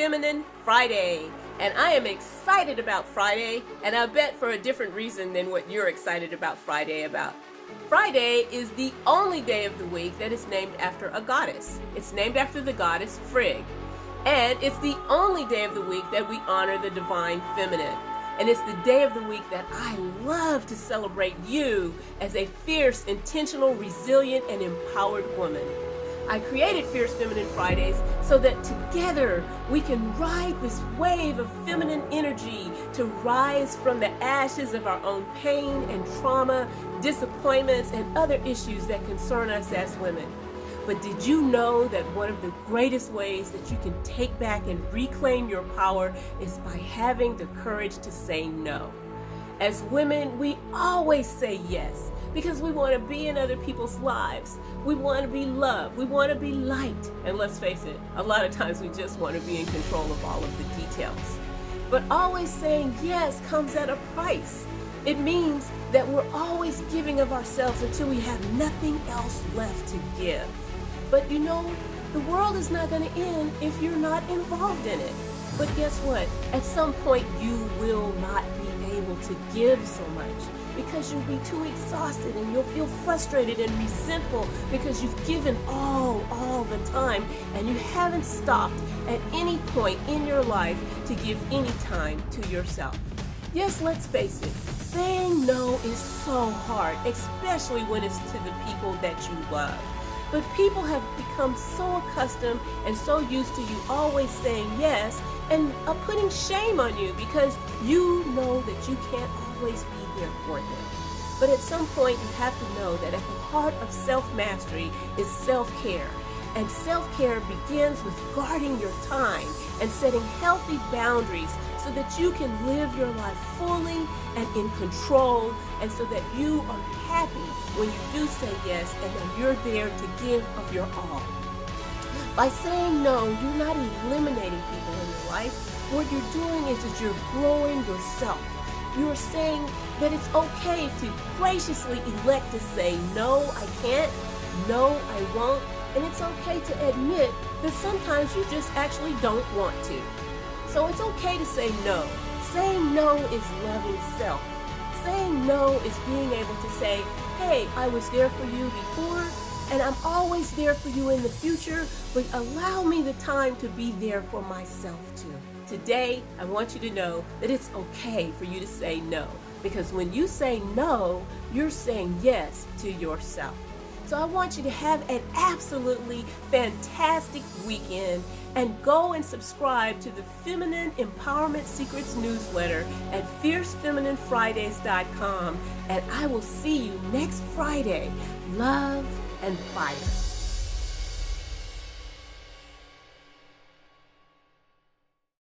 Feminine Friday. And I am excited about Friday, and I bet for a different reason than what you're excited about Friday about. Friday is the only day of the week that is named after a goddess. It's named after the goddess Frigg. And it's the only day of the week that we honor the divine feminine. And it's the day of the week that I love to celebrate you as a fierce, intentional, resilient, and empowered woman. I created Fierce Feminine Fridays so that together we can ride this wave of feminine energy to rise from the ashes of our own pain and trauma, disappointments, and other issues that concern us as women. But did you know that one of the greatest ways that you can take back and reclaim your power is by having the courage to say no? As women, we always say yes because we want to be in other people's lives. We want to be loved. We want to be liked. And let's face it, a lot of times we just want to be in control of all of the details. But always saying yes comes at a price. It means that we're always giving of ourselves until we have nothing else left to give. But you know, the world is not going to end if you're not involved in it. But guess what? At some point you will not be able to give so much because you'll be too exhausted and you'll feel frustrated and resentful because you've given all the time and you haven't stopped at any point in your life to give any time to yourself. Yes, let's face it, saying no is so hard, especially when it's to the people that you love. But people have become so accustomed and so used to you always saying yes and putting shame on you because you know that you can't always be there for them. But at some point you have to know that at the heart of self-mastery is self-care. And self-care begins with guarding your time and setting healthy boundaries so that you can live your life fully and in control, and so that you are happy when you do say yes and that you're there to give of your all. By saying no, you're not eliminating people in your life. What you're doing is you're growing yourself. You're saying that it's okay to graciously elect to say, no, I can't, no, I won't, and it's okay to admit that sometimes you just actually don't want to. So it's okay to say no. Saying no is loving self. Saying no is being able to say, hey, I was there for you before, and I'm always there for you in the future, but allow me the time to be there for myself too. Today, I want you to know that it's okay for you to say no, because when you say no, you're saying yes to yourself. So I want you to have an absolutely fantastic weekend and go and subscribe to the Feminine Empowerment Secrets newsletter at fiercefemininefridays.com, and I will see you next Friday. Love and fire.